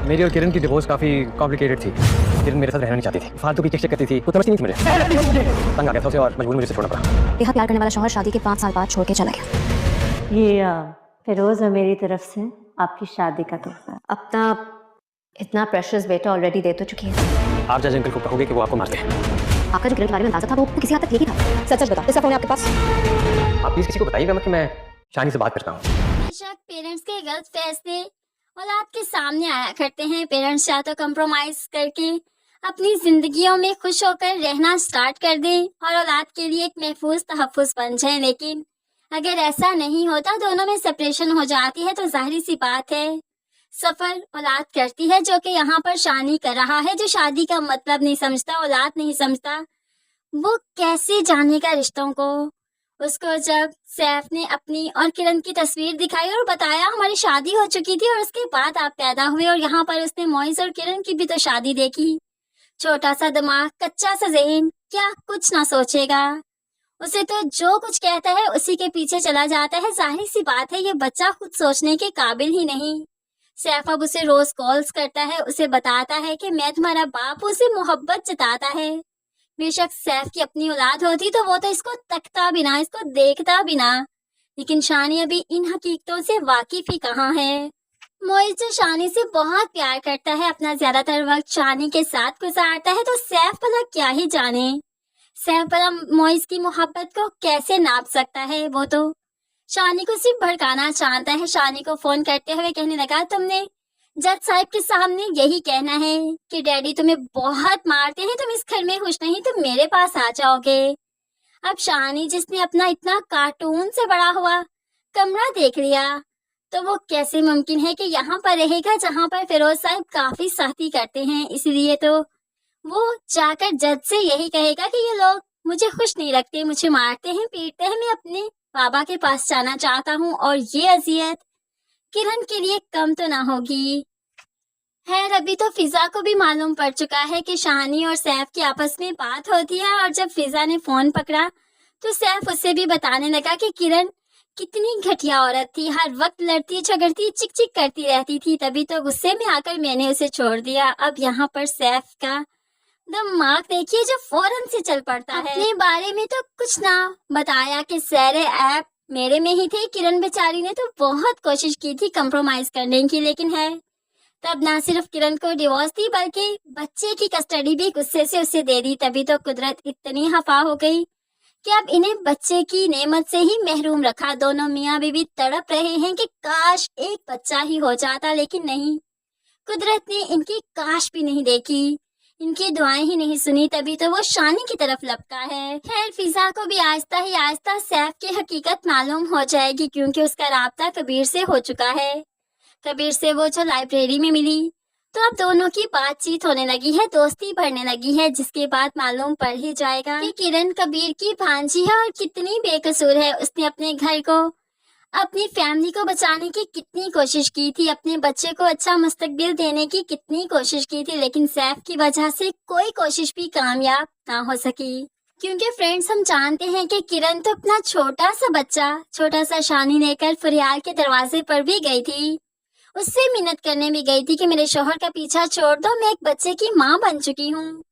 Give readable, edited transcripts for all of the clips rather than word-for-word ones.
मेरी और किरण की डिवोर्स काफी कॉम्प्लिकेटेड थी। किरण मेरे साथ रहना नहीं चाहती थी, फालतू की चेक करती थी, वो समझती नहीं थी मुझे। तंग आ गया था उसे और मजबूर मुझे छोड़ना पड़ा। बेहद प्यार करने वाला शौहर शादी के 5 साल बाद छोड़ के चला गया। ये फिरोज और मेरी तरफ से आपकी शादी का तोहफा। अपना इतना प्रेशियस बेटा ऑलरेडी दे तो चुकी है। आप जज अंकल को कहोगे कि वो आपको मारते हैं। आपका जो किरण के बारे में अंदाजा था वो किसी हद तक ठीक ही था। सच सच बता, इसका फोन है आपके पास? आप प्लीज किसी को बताइएगा मत कि मैं शानी से बात करता हूँ। बेशक पेरेंट्स के गलत फैसले औलाद के सामने आया करते हैं। पेरेंट्स या तो कंप्रोमाइज करके अपनी जिंदगियों में खुश होकर रहना स्टार्ट कर दें और औलाद के लिए एक महफूज तहफ्फुज बन जाए, लेकिन अगर ऐसा नहीं होता, दोनों में सेपरेशन हो जाती है, तो जाहिर सी बात है सफर औलाद करती है, जो कि यहाँ पर शानी कर रहा है, जो शादी का मतलब नहीं समझता, औलाद नहीं समझता, वो कैसे जानेगा रिश्तों को। उसको जब सैफ ने अपनी और किरण की तस्वीर दिखाई और बताया हमारी शादी हो चुकी थी और उसके बाद आप पैदा हुए, और यहाँ पर उसने मोइज और किरण की भी तो शादी देखी। छोटा सा दिमाग, कच्चा सा ज़हन, क्या कुछ ना सोचेगा। उसे तो जो कुछ कहता है उसी के पीछे चला जाता है। जाहिर सी बात है ये बच्चा खुद सोचने के काबिल ही नहीं। सैफ अब उसे रोज कॉल्स करता है, उसे बताता है कि मैं तुम्हारा बाप, उसे मोहब्बत जताता है। बेशक सैफ की अपनी औलाद होती तो वो तो इसको तकता भी ना, इसको देखता भी ना, लेकिन शानी अभी इन हकीकतों से वाकिफ ही कहाँ है। मोइज जो शानी से बहुत प्यार करता है, अपना ज्यादातर वक्त शानी के साथ गुजारता है, तो सैफ भला क्या ही जाने, सैफ भला मोइज की मोहब्बत को कैसे नाप सकता है। वो तो शानी को सिर्फ भड़काना चाहता है। शानी को फोन करते हुए कहने लगा, तुमने जज साहब के सामने यही कहना है कि डैडी तुम्हें बहुत मारते हैं, तुम इस घर में खुश नहीं तो मेरे पास आ जाओगे। अब शानी जिसने अपना इतना कार्टून से बड़ा हुआ कमरा देख लिया, तो वो कैसे मुमकिन है कि यहाँ पर रहेगा जहाँ पर फिरोज साहब काफी सख्ती करते हैं। इसलिए तो वो जाकर जज से यही कहेगा कि ये लोग मुझे खुश नहीं रखते, मुझे मारते हैं, पीटते हैं, मैं अपने बाबा के पास जाना चाहता हूँ, और ये अजियत किरण के लिए कम तो ना होगी। खैर अभी तो फिजा को भी मालूम पड़ चुका है कि शानी और सैफ की आपस में बात होती है, और जब फिजा ने फोन पकड़ा तो सैफ उसे भी बताने लगा कि किरण कितनी घटिया औरत थी, हर वक्त लड़ती झगड़ती चिक चिक करती रहती थी, तभी तो गुस्से में आकर मैंने उसे छोड़ दिया। अब यहाँ पर सैफ का दिमाग देखिए जो फौरन से चल पड़ता है। अपने बारे में तो कुछ ना बताया कि सारे ऐप मेरे में ही थे। किरण बेचारी ने तो बहुत कोशिश की थी कंप्रोमाइज करने की, लेकिन है तब ना सिर्फ किरण को डिवोर्स दी बल्कि बच्चे की कस्टडी भी गुस्से से उसे दे दी। तभी तो कुदरत इतनी खफा हो गई कि अब इन्हें बच्चे की नेमत से ही महरूम रखा। दोनों मियाँ बीवी तड़प रहे हैं कि काश एक बच्चा ही हो जाता, लेकिन नहीं, कुदरत ने इनकी काश भी नहीं देखी, इनकी दुआएं ही नहीं सुनी, तभी तो वो शानी की तरफ लपका है। खैर फिजा को भी आहिस्ता ही आहिस्ता सैफ की हकीकत मालूम हो जाएगी, क्योंकि उसका राब्ता कबीर से हो चुका है। कबीर से वो जो लाइब्रेरी में मिली, तो अब दोनों की बातचीत होने लगी है, दोस्ती बढ़ने लगी है, जिसके बाद मालूम पड़ ही जाएगा कि किरण कबीर की भांजी है और कितनी बेकसूर है। उसने अपने घर को, अपनी फैमिली को बचाने की कितनी कोशिश की थी, अपने बच्चे को अच्छा मुस्तकबिल देने की कितनी कोशिश की थी, लेकिन सैफ की वजह से कोई कोशिश भी कामयाब ना हो सकी। क्योंकि फ्रेंड्स हम जानते हैं कि किरण तो अपना छोटा सा बच्चा, छोटा सा शानी लेकर फरियाल के दरवाजे पर भी गई थी, उससे मिन्नत करने भी गई थी कि मेरे शोहर का पीछा छोड़ दो, मैं एक बच्चे की माँ बन चुकी हूँ।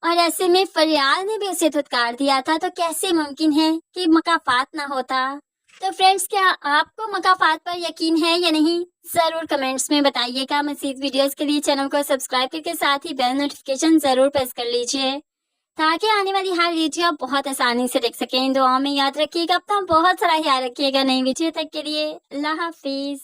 और ऐसे में फरियाल ने भी उसे धुतकार दिया था, तो कैसे मुमकिन है कि मकाफात ना होता। तो फ्रेंड्स क्या आपको मकाफात पर यकीन है या नहीं, जरूर कमेंट्स में बताइएगा। मज़ीद वीडियोस के लिए चैनल को सब्सक्राइब करके साथ ही बेल नोटिफिकेशन जरूर प्रेस कर लीजिए, ताकि आने वाली हर वीडियो आप बहुत आसानी से देख सकें। दुआओं में याद रखिएगा, अपना बहुत सारा ख्याल रखिएगा। नई वीडियो तक के लिए अल्लाह हाफिज।